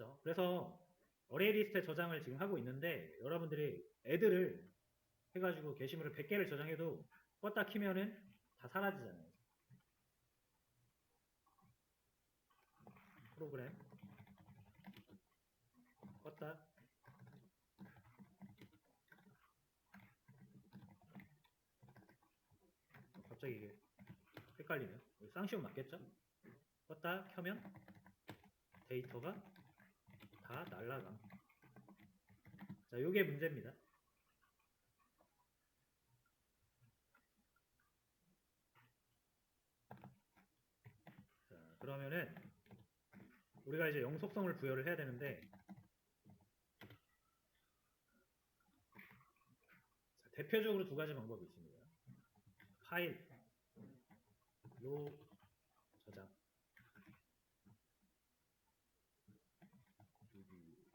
있었죠. 그래서 어레이 리스트에 저장을 지금 하고 있는데 여러분들이 애들을 해가지고 게시물을 100개를 저장해도 껐다 키면은 다 사라지잖아요. 프로그램 껐다. 갑자기 이게 헷갈리네요. 쌍시온 맞겠죠? 껐다 켜면 데이터가 다 날라감. 자, 요게 문제입니다. 자, 그러면은 우리가 이제 영속성을 부여를 해야 되는데 자, 대표적으로 두 가지 방법이 있습니다. 파일로 저장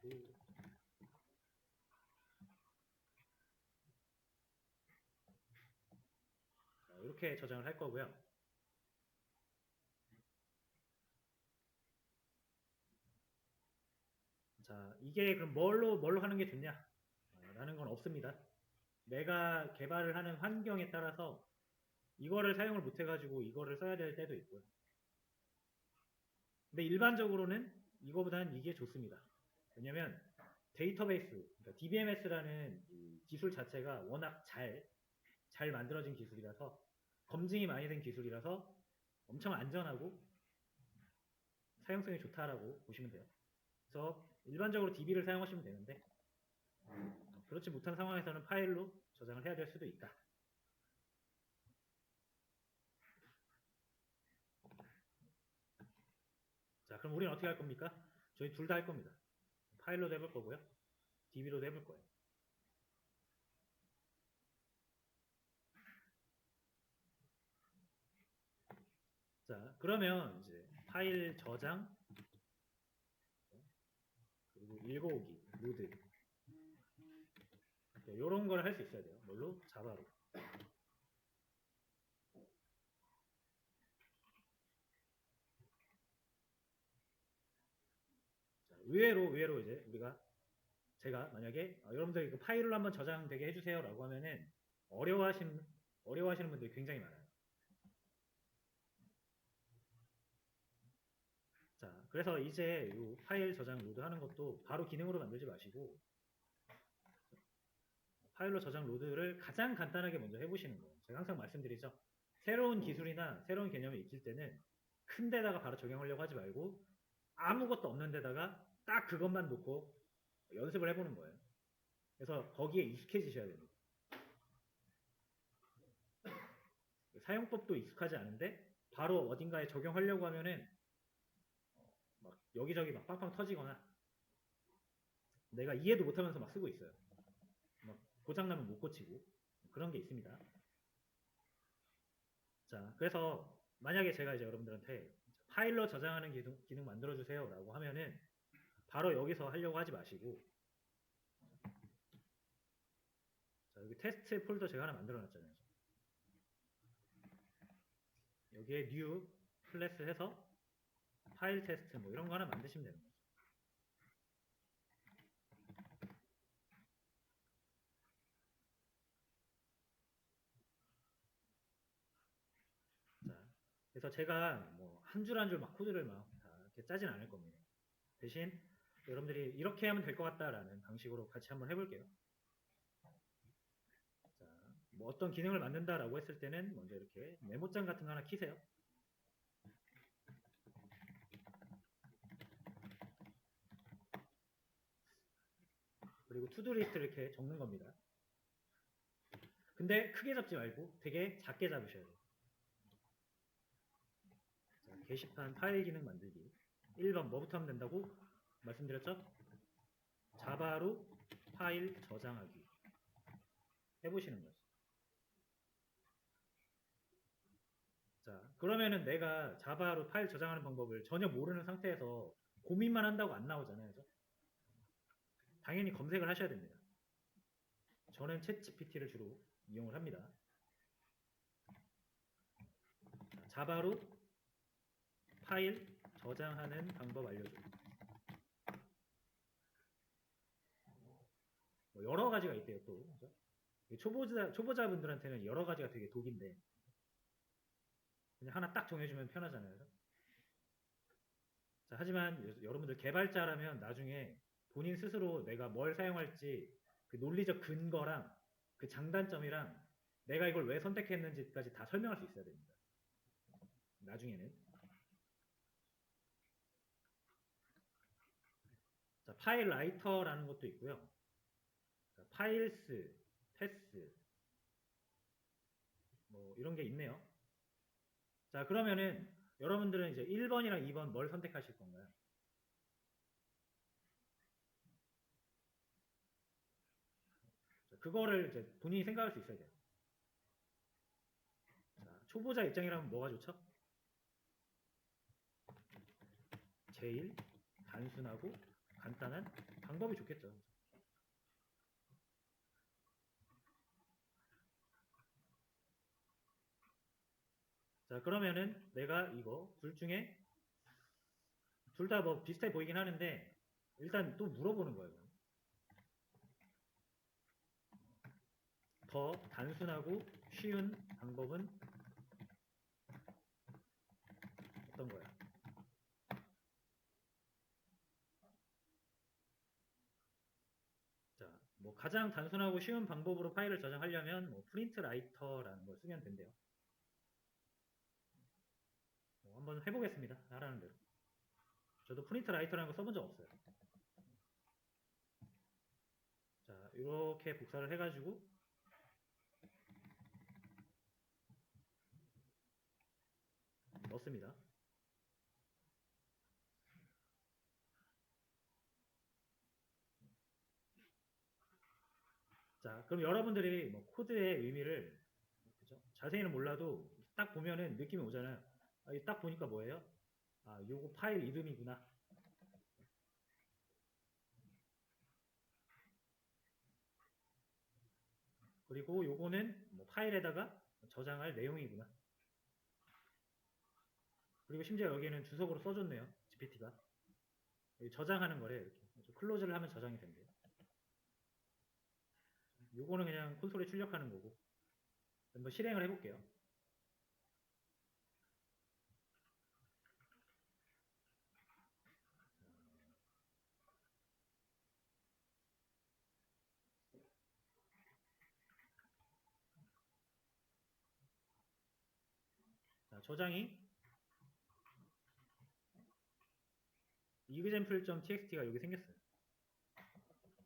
그리고 자, 이렇게 저장을 할 거고요. 자, 이게 그럼 뭘로 하는 게 좋냐? 라는 건 없습니다. 내가 개발을 하는 환경에 따라서 이거를 사용을 못 해가지고 이거를 써야 될 때도 있고요. 근데 일반적으로는 이거보다는 이게 좋습니다. 왜냐면 데이터베이스, 그러니까 DBMS라는 기술 자체가 워낙 잘 만들어진 기술이라서 검증이 많이 된 기술이라서 엄청 안전하고 사용성이 좋다라고 보시면 돼요. 그래서 일반적으로 DB를 사용하시면 되는데 그렇지 못한 상황에서는 파일로 저장을 해야 될 수도 있다. 자, 그럼 우리는 어떻게 할 겁니까? 저희 둘 다 할 겁니다. 파일로도 해볼 거고요. DB로도 해볼 거예요. 자, 그러면 이제 파일 저장 그리고 읽어오기, 로드 이런 걸 할 수 있어야 돼요. 뭘로? 자바로. 자, 의외로 이제 제가 만약에 여러분들이 그 파일로 한번 저장되게 해주세요라고 하면은 어려워하시는 분들이 굉장히 많아요. 자, 그래서 이제 이 파일 저장 로드 하는 것도 바로 기능으로 만들지 마시고 파일로 저장 로드를 가장 간단하게 먼저 해보시는 거예요. 제가 항상 말씀드리죠. 새로운 기술이나 새로운 개념이 있을 때는 큰 데다가 바로 적용하려고 하지 말고 아무것도 없는 데다가 딱 그것만 놓고 연습을 해보는 거예요. 그래서 거기에 익숙해지셔야 됩니다. 사용법도 익숙하지 않은데 바로 어딘가에 적용하려고 하면은 막 여기저기 막 빵빵 터지거나 내가 이해도 못하면서 막 쓰고 있어요. 막 고장나면 못 고치고 그런 게 있습니다. 자, 그래서 만약에 제가 이제 여러분들한테 파일로 저장하는 기능 만들어주세요 라고 하면은 바로 여기서 하려고 하지 마시고 자, 여기 테스트 폴더 제가 하나 만들어 놨잖아요. 여기에 new 클래스 해서 파일 테스트 뭐 이런 거 하나 만드시면 되는 거죠. 자, 그래서 제가 뭐 한 줄 한 줄 막 코드를 막 다 이렇게 짜진 않을 겁니다. 대신 여러분들이 이렇게 하면 될 것 같다라는 방식으로 같이 한번 해볼게요. 자, 뭐 어떤 기능을 만든다라고 했을 때는 먼저 이렇게 메모장 같은 거 하나 키세요. 그리고 투두 리스트 이렇게 적는 겁니다. 근데 크게 잡지 말고 되게 작게 잡으셔야 돼요. 자, 게시판 파일 기능 만들기 1번 뭐부터 하면 된다고 말씀드렸죠? 자바로 파일 저장하기 해보시는 거죠. 자, 그러면은 내가 자바로 파일 저장하는 방법을 전혀 모르는 상태에서 고민만 한다고 안 나오잖아요. 그죠? 당연히 검색을 하셔야 됩니다. 저는 챗 GPT를 주로 이용을 합니다. 자바로 파일 저장하는 방법 알려줘. 뭐 여러 가지가 있대요 또. 그죠? 초보자분들한테는 여러 가지가 되게 독인데 그냥 하나 딱 정해주면 편하잖아요. 자, 하지만 여러분들 개발자라면 나중에 본인 스스로 내가 뭘 사용할지 그 논리적 근거랑 그 장단점이랑 내가 이걸 왜 선택했는지까지 다 설명할 수 있어야 됩니다. 나중에는. 자, 파일 라이터라는 것도 있고요. 자, 파일스, 패스 뭐 이런 게 있네요. 자, 그러면은 여러분들은 이제 1번이랑 2번 뭘 선택하실 건가요? 자, 그거를 이제 본인이 생각할 수 있어야 돼요. 자, 초보자 입장이라면 뭐가 좋죠? 제일 단순하고 간단한 방법이 좋겠죠. 자, 그러면은 내가 이거 둘 중에 둘 다 뭐 비슷해 보이긴 하는데 일단 또 물어보는 거예요. 더 단순하고 쉬운 방법은 어떤 거야? 자, 뭐 가장 단순하고 쉬운 방법으로 파일을 저장하려면 뭐 프린트 라이터라는 걸 쓰면 된대요. 한번 해보겠습니다. 하라는 대로. 저도 프린트 라이터라는 거 써본 적 없어요. 자, 이렇게 복사를 해가지고 넣습니다. 자, 그럼 여러분들이 뭐 코드의 의미를 그죠? 자세히는 몰라도 딱 보면은 느낌이 오잖아요. 아, 딱 보니까 뭐예요? 아, 요거 파일 이름이구나. 그리고 요거는 뭐 파일에다가 저장할 내용이구나. 그리고 심지어 여기는 주석으로 써줬네요. GPT가. 저장하는 거래 이렇게. 클로즈를 하면 저장이 된대요. 요거는 그냥 콘솔에 출력하는 거고. 한번 실행을 해볼게요. 자, 저장이 example.txt가 여기 생겼어요.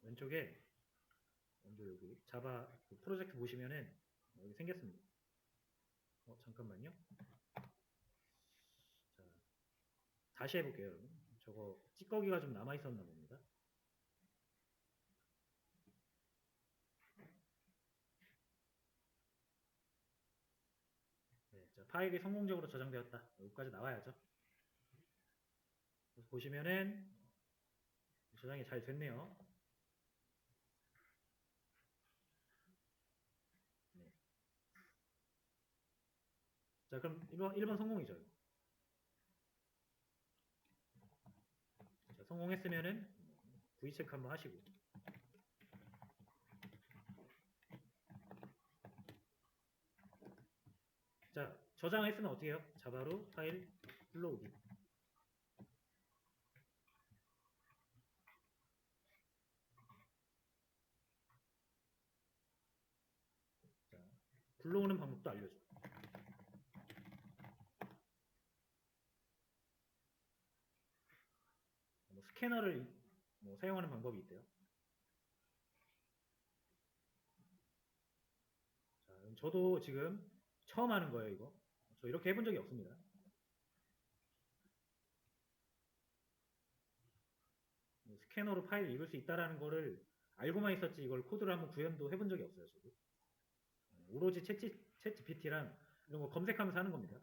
왼쪽에 먼저 여기 자바 그 프로젝트 보시면은 여기 생겼습니다. 잠깐만요. 자, 다시 해볼게요. 여러분. 저거 찌꺼기가 좀 남아있었나 봅니다. 네, 자, 파일이 성공적으로 저장되었다. 여기까지 나와야죠. 보시면은 저장이 잘 됐네요. 네. 자, 그럼 1번 성공이죠. 자, 성공했으면은 V체크 한번 하시고. 자, 저장했으면 어떻게 해요? 자바로 파일 불러오기. 자, 불러오는 방법도 알려줘. 뭐 스캐너를 뭐 사용하는 방법이 있대요. 자, 저도 지금 처음 하는 거예요, 이거. 저 이렇게 해본 적이 없습니다. 스캐너로 파일 읽을 수 있다라는 거를 알고만 있었지 이걸 코드를 한번 구현도 해본 적이 없어요, 저도. 오로지 챗 GPT랑 이런 거 검색하면서 하는 겁니다.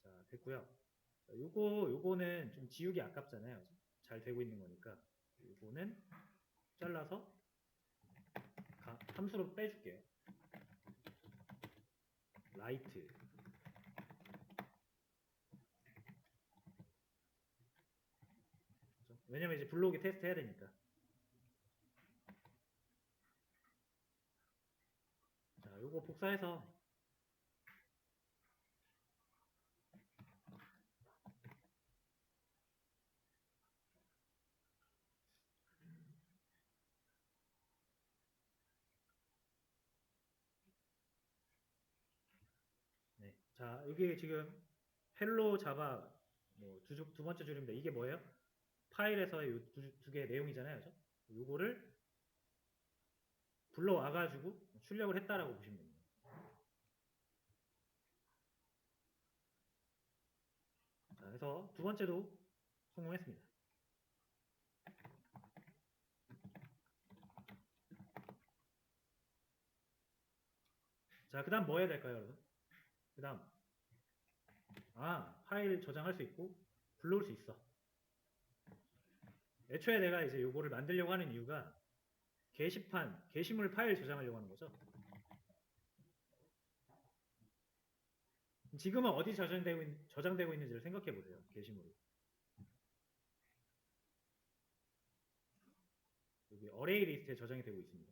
자, 됐고요. 자, 요거는 좀 지우기 아깝잖아요. 잘 되고 있는 거니까. 요거는 잘라서 함수로 빼줄게요. 라이트. 왜냐면 이제 블로그 테스트 해야 되니까. 자, 요거 복사해서 네. 자, 여기 지금 헬로 자바 두 번째 줄입니다. 이게 뭐예요? 파일에서의 두 개의 내용이잖아요. 그죠? 요거를 불러와가지고 출력을 했다라고 보시면 됩니다. 자, 그래서 두 번째도 성공했습니다. 자, 그 다음 뭐 해야 될까요, 여러분? 그 다음 파일 저장할 수 있고 불러올 수 있어. 애초에 내가 이제 요거를 만들려고 하는 이유가 게시물 파일 저장하려고 하는 거죠. 지금은 어디 저장되고 있는지를 생각해 보세요. 게시물이. 여기 어레이 리스트에 저장이 되고 있습니다.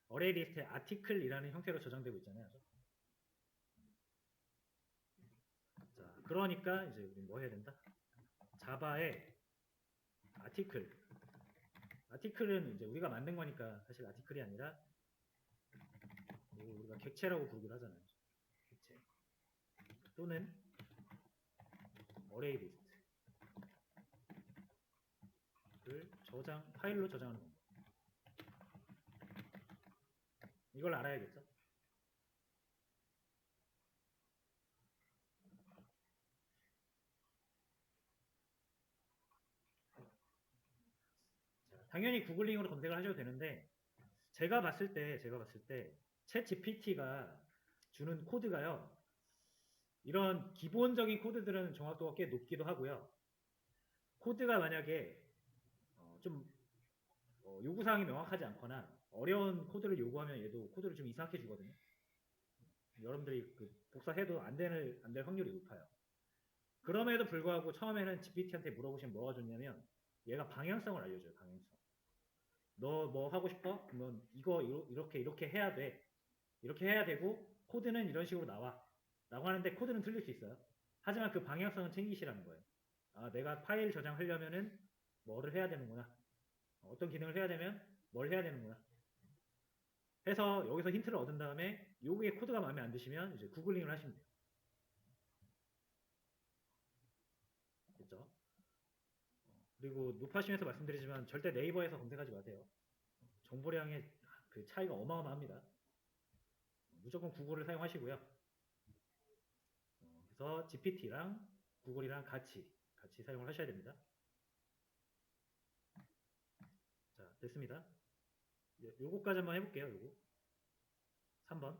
어레이 리스트에 아티클이라는 형태로 저장되고 있잖아요. 자, 그러니까 이제 우리 뭐 해야 된다? 자바의 아티클은 이제 우리가 만든 거니까 사실 아티클이 아니라 우리가 객체라고 부르기도 하잖아요. 객체 또는 어레이 리스트를 파일로 저장하는 겁니다. 이걸 알아야겠죠? 자, 당연히 구글링으로 검색을 하셔도 되는데 제가 봤을 때 챗 GPT가 주는 코드가요. 이런 기본적인 코드들은 정확도가 꽤 높기도 하고요. 코드가 만약에 좀 요구사항이 명확하지 않거나 어려운 코드를 요구하면 얘도 코드를 좀 이상하게 주거든요. 여러분들이 복사해도 안 될 확률이 높아요. 그럼에도 불구하고 처음에는 GPT한테 물어보시면 뭐가 좋냐면 얘가 방향성을 알려줘요. 방향성. 너 뭐 하고 싶어? 그러면 이거 이렇게 해야 돼. 이렇게 해야 되고 코드는 이런 식으로 나와. 라고 하는데 코드는 틀릴 수 있어요. 하지만 그 방향성은 챙기시라는 거예요. 내가 파일 저장하려면은 뭐를 해야 되는구나. 어떤 기능을 해야 되면 뭘 해야 되는구나. 해서 여기서 힌트를 얻은 다음에 요게 코드가 마음에 안 드시면 이제 구글링을 하시면 돼요. 됐죠? 그리고 높아심에서 말씀드리지만 절대 네이버에서 검색하지 마세요. 정보량의 그 차이가 어마어마합니다. 무조건 구글을 사용하시고요. 그래서 GPT랑 구글이랑 같이 사용을 하셔야 됩니다. 자, 됐습니다. 요거까지 한번 해볼게요. 요거 3번.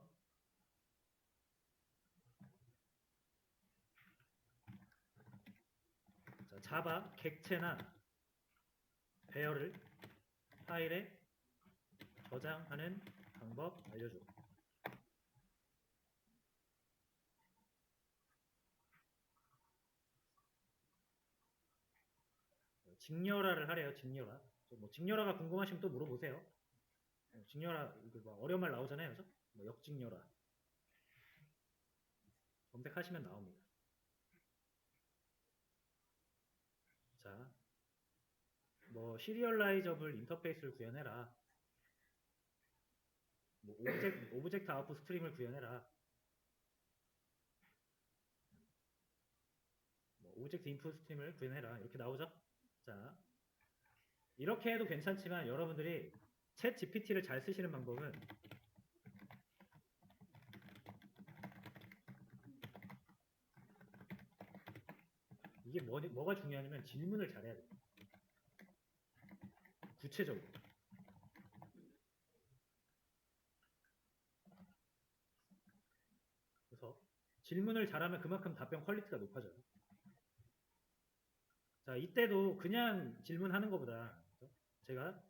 자, 자바 객체나 배열을 파일에 저장하는 방법 알려줘. 직렬화를 하래요. 직렬화. 직렬화가 궁금하시면 또 물어보세요. 직렬화 어려운 말 나오잖아요. 그죠? 역직렬화 검색하시면 나옵니다. 자, 시리얼라이저블 인터페이스를 구현해라. 오브젝트 아웃풋 스트림을 구현해라. 오브젝트 인풋 스트림을 구현해라. 이렇게 나오죠? 자, 이렇게 해도 괜찮지만 여러분들이 챗 GPT를 잘 쓰시는 방법은 이게 뭐가 중요하냐면 질문을 잘해야 돼요. 구체적으로. 그래서 질문을 잘하면 그만큼 답변 퀄리티가 높아져요. 자, 이때도 그냥 질문하는 것보다 제가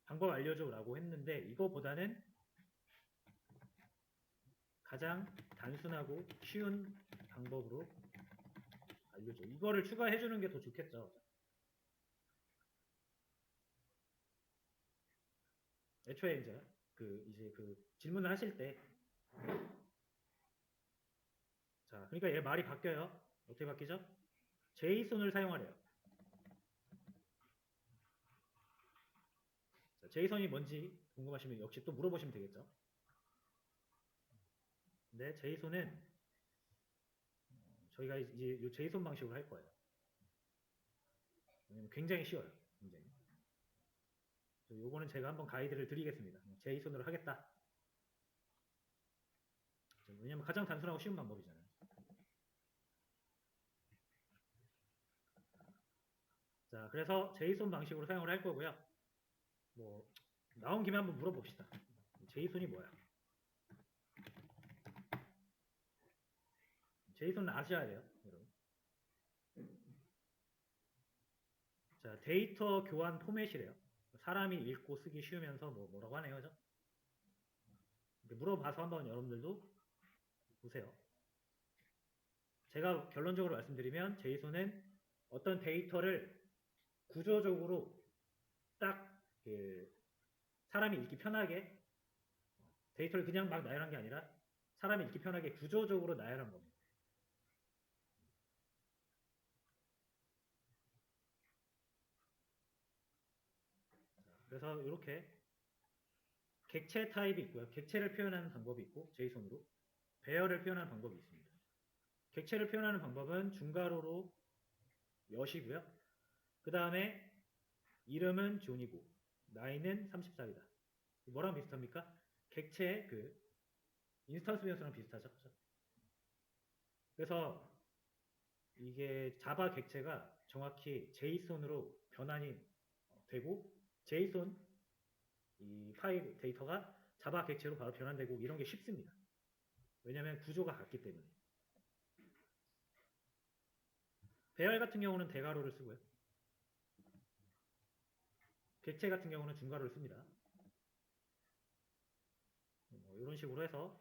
방법 알려줘 라고 했는데 이거보다는 가장 단순하고 쉬운 방법으로 알려줘. 이거를 추가해 주는 게 더 좋겠죠. 애초에 이제 그 질문을 하실 때, 자, 그러니까 얘 말이 바뀌어요. 어떻게 바뀌죠? 제이손을 사용하래요. 자, 제이손이 뭔지 궁금하시면 역시 또 물어보시면 되겠죠. 근데 제이손은 저희가 이제 이 제이손 방식으로 할 거예요. 왜냐면 굉장히 쉬워요. 굉장히. 요거는 제가 한번 가이드를 드리겠습니다. 제이손으로 하겠다. 왜냐면 가장 단순하고 쉬운 방법이잖아요. 자, 그래서 제이손 방식으로 사용을 할 거고요. 뭐 나온 김에 한번 물어봅시다. 제이손이 뭐야? 제이손은 아셔야 돼요, 여러분. 자, 데이터 교환 포맷이래요. 사람이 읽고 쓰기 쉬우면서 뭐라고 하네요, 그죠? 물어봐서 한번 여러분들도 보세요. 제가 결론적으로 말씀드리면 제이손은 어떤 데이터를 구조적으로 딱 그 사람이 읽기 편하게 데이터를 그냥 막 나열한 게 아니라 사람이 읽기 편하게 구조적으로 나열한 겁니다. 그래서 이렇게 객체 타입이 있고요. 객체를 표현하는 방법이 있고 제이손으로 배열을 표현하는 방법이 있습니다. 객체를 표현하는 방법은 중괄호로 몇이고요. 그 다음에 이름은 존이고 나이는 34이다. 뭐랑 비슷합니까? 객체의 그 인스턴스 변수랑 비슷하죠. 그래서 이게 자바 객체가 정확히 제이손으로 변환이 되고 제이손 이 파일 데이터가 자바 객체로 바로 변환되고 이런 게 쉽습니다. 왜냐하면 구조가 같기 때문에. 배열 같은 경우는 대괄호를 쓰고요. 객체 같은 경우는 중괄호를 씁니다. 이런 식으로 해서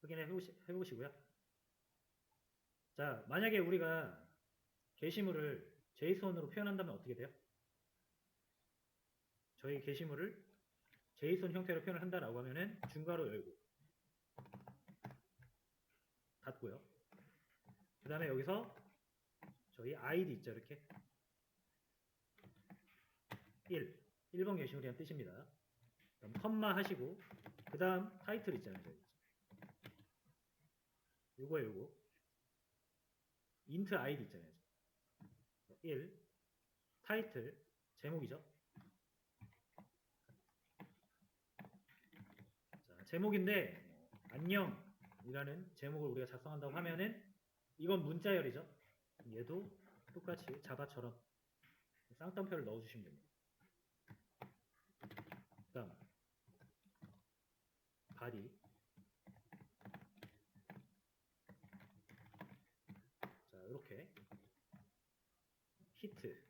확인해 보시고요. 자, 만약에 우리가 게시물을 제이손으로 표현한다면 어떻게 돼요? 저희 게시물을 제이손 형태로 표현을 한다라고 하면은 중괄호 열고 닫고요. 그 다음에 여기서 저희 아이디 있죠, 이렇게 1번 게시물이란 뜻입니다. 그럼 컴마 하시고 그 다음 타이틀 있잖아요, 저기. 요거 인트 아이디 있잖아요. 1 타이틀 제목이죠. 자, 제목인데 안녕이라는 제목을 우리가 작성한다고 하면은 이건 문자열이죠. 얘도 똑같이 자바처럼 쌍따옴표를 넣어주시면 됩니다. 그 다음 바디 자 이렇게 히트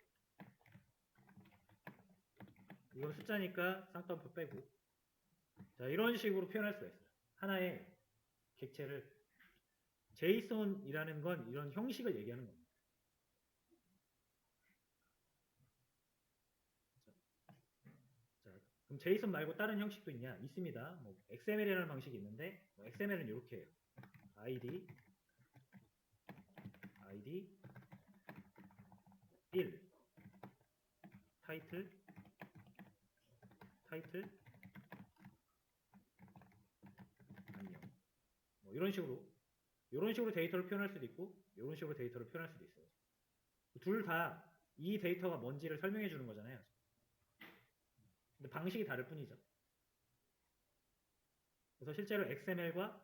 이건 숫자니까 쌍따옴표 빼고 자 이런 식으로 표현할 수가 있어요. 하나의 객체를 제이손이라는 건 이런 형식을 얘기하는 겁니다. 자, 그럼 제이손 말고 다른 형식도 있냐? 있습니다. 뭐 XML이라는 방식이 있는데 XML은 이렇게 해요. ID 1 타이틀 안녕 이런 식으로 데이터를 표현할 수도 있고 이런 식으로 데이터를 표현할 수도 있어요. 둘 다 이 데이터가 뭔지를 설명해 주는 거잖아요. 근데 방식이 다를 뿐이죠. 그래서 실제로 XML과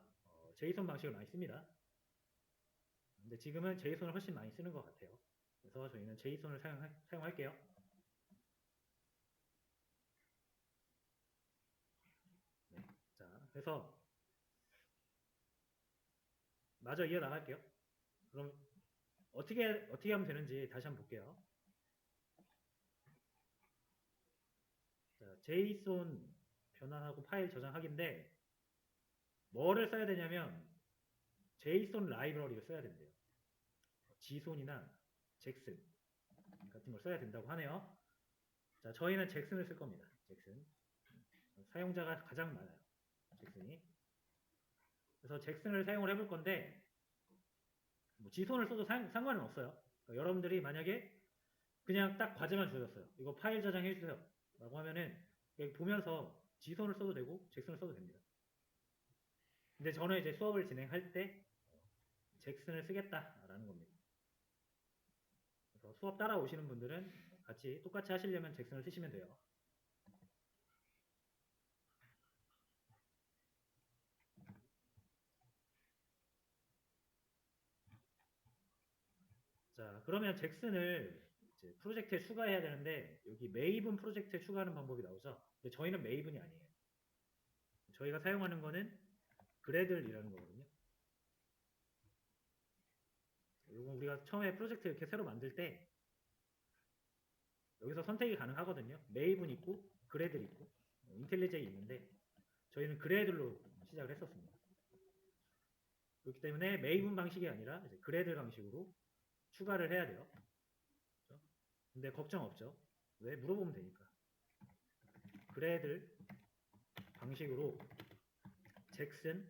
JSON 방식을 많이 씁니다. 근데 지금은 JSON을 훨씬 많이 쓰는 것 같아요. 그래서 저희는 JSON을 사용할게요. 네. 자, 그래서 마저 이어나갈게요. 그럼 어떻게 하면 되는지 다시 한번 볼게요. 자, JSON 변환하고 파일 저장하기인데 뭐를 써야 되냐면 JSON 라이브러리를 써야 된대요. 지손이나 잭슨 같은 걸 써야 된다고 하네요. 자, 저희는 잭슨을 쓸 겁니다. 잭슨. 사용자가 가장 많아요. 잭슨이. 그래서 잭슨을 사용을 해볼 건데 뭐 지손을 써도 상관은 없어요. 그러니까 여러분들이 만약에 그냥 딱 과제만 주어졌어요. 이거 파일 저장해 주세요. 라고 하면은 보면서 지손을 써도 되고 잭슨을 써도 됩니다. 근데 저는 이제 수업을 진행할 때 잭슨을 쓰겠다라는 겁니다. 그래서 수업 따라오시는 분들은 같이 똑같이 하시려면 잭슨을 쓰시면 돼요. 자, 그러면 잭슨을 이제 프로젝트에 추가해야 되는데 여기 메이븐 프로젝트에 추가하는 방법이 나오죠. 근데 저희는 메이븐이 아니에요. 저희가 사용하는 거는 그래들이라는 거거든요. 이거 우리가 처음에 프로젝트 이렇게 새로 만들 때 여기서 선택이 가능하거든요. 메이븐 있고 그래들 있고 인텔리제이 있는데 저희는 그래들로 시작을 했었습니다. 그렇기 때문에 메이븐 방식이 아니라 이제 그래들 방식으로 추가를 해야 돼요. 그렇죠? 근데 걱정 없죠. 왜? 물어보면 되니까. 그래들 방식으로 잭슨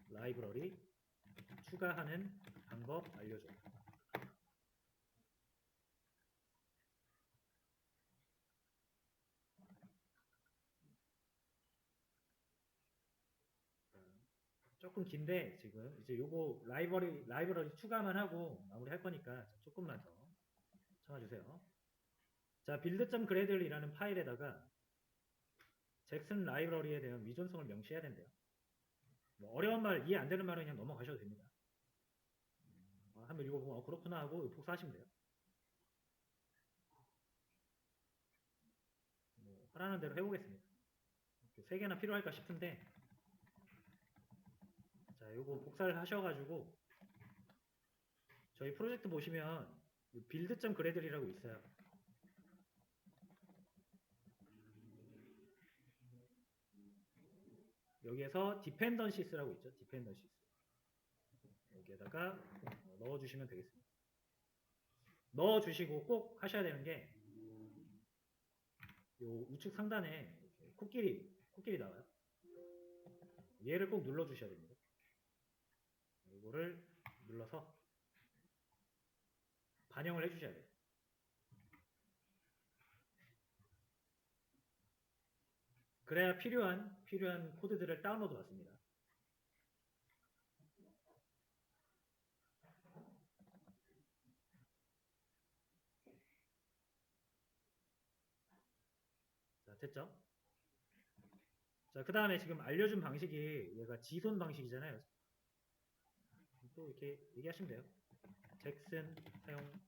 라이브러리 추가하는 방법 알려줘. 조금 긴데 지금 이제 요거 라이브러리 추가만 하고 마무리할 거니까 조금만 더 참아주세요. 자, build.gradle이라는 파일에다가 잭슨 라이브러리에 대한 위존성을 명시해야 된대요. 뭐 어려운 말, 이해 안 되는 말은 그냥 넘어가셔도 됩니다. 한번 읽어보고 그렇구나 하고 복사하시면 돼요. 뭐 하라는 대로 해보겠습니다. 3개나 필요할까 싶은데 자, 요거 복사를 하셔가지고 저희 프로젝트 보시면 build.gradle이라고 있어요. 여기에서 dependencies라고 있죠. dependencies. 여기에다가 넣어주시면 되겠습니다. 넣어주시고 꼭 하셔야 되는 게 요 우측 상단에 코끼리 나와요. 얘를 꼭 눌러주셔야 됩니다. 이거를 눌러서 반영을 해주셔야 돼요. 그래야 필요한 코드들을 다운로드 받습니다. 자, 됐죠? 자, 그 다음에 지금 알려준 방식이 얘가 지손 방식이잖아요. 또 이렇게 얘기하시면 돼요. 잭슨 사용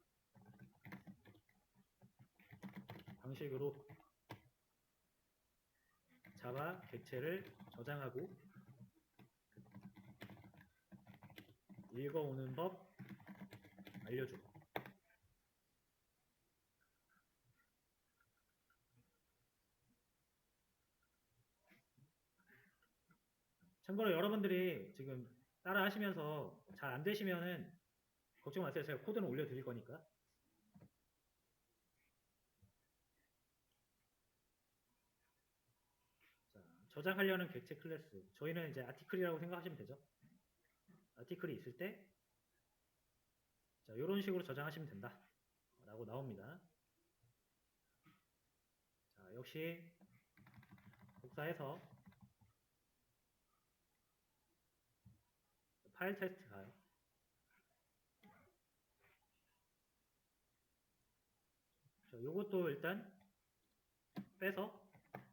방식으로 자바 객체를 저장하고 읽어오는 법 알려주고. 참고로 여러분들이 지금 따라 하시면서 잘 안 되시면은 걱정 마세요. 제가 코드는 올려드릴 거니까. 자, 저장하려는 객체 클래스. 저희는 이제 아티클이라고 생각하시면 되죠. 아티클이 있을 때 자, 이런 식으로 저장하시면 된다. 라고 나옵니다. 자, 역시 복사해서 파일 테스트 가요. 자, 요것도 일단 빼서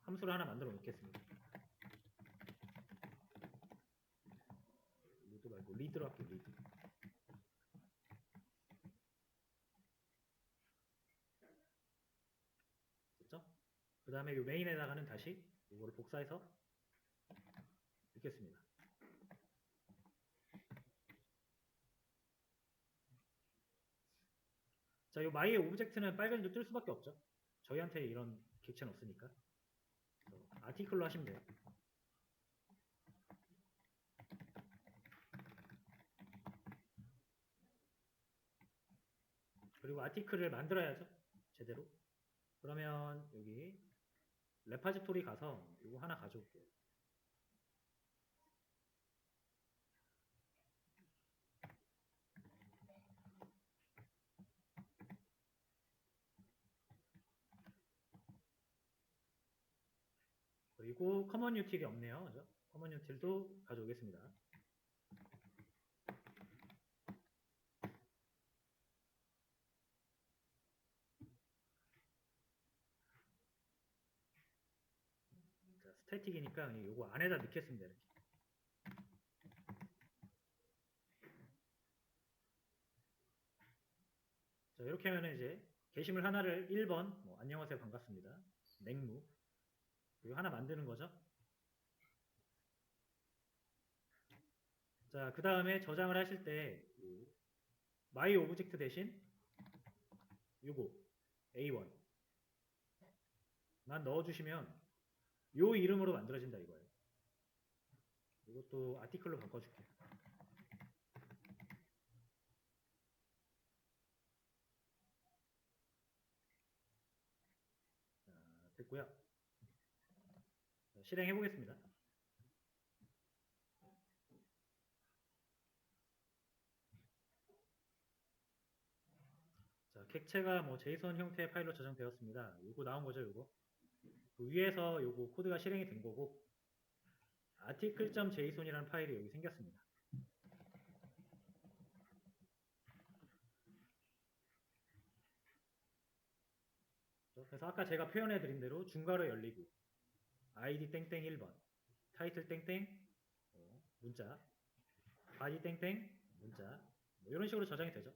함수를 하나 만들어 놓겠습니다. 로드 말고 리드로 할게요. 리드. 됐죠? 그 다음에 이 메인에다가는 다시 이거를 복사해서 넣겠습니다. 자, 이 my의 오브젝트는 빨간색으로 뜰 수밖에 없죠. 저희한테 이런 객체는 없으니까. 아티클로 하시면 돼요. 그리고 아티클을 만들어야죠. 제대로. 그러면 여기 레파지토리 가서 이거 하나 가져올게요. 그리고 커먼 유틸이 없네요. 그죠? 커먼 유틸도 가져오겠습니다. 자, 스태틱이니까 그냥 요거 안에다 넣겠습니다. 이렇게. 자, 이렇게 하면 이제 게시물 하나를 1번 뭐, 안녕하세요 반갑습니다. 냉무 그리고 하나 만드는 거죠. 자, 그 다음에 저장을 하실 때 마이 오브젝트 대신 요거 A1만 넣어주시면 요 이름으로 만들어진다 이거예요. 이것도 아티클로 바꿔줄게요. 자, 됐고요. 자, 실행해 보겠습니다. 자, 객체가 뭐 제이선 형태의 파일로 저장되었습니다. 요거 나온 거죠, 요거. 그 위에서 요거 코드가 실행이 된 거고 article.json이라는 파일이 여기 생겼습니다. 그래서 아까 제가 표현해 드린 대로 중괄호 열리고 id 땡땡 1번 타이틀 땡땡 문자 바디 땡땡 문자 뭐 이런 식으로 저장이 되죠.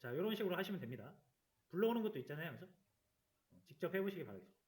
자, 이런 식으로 하시면 됩니다. 불러오는 것도 있잖아요. 그죠? 직접 해보시기 바라겠습니다.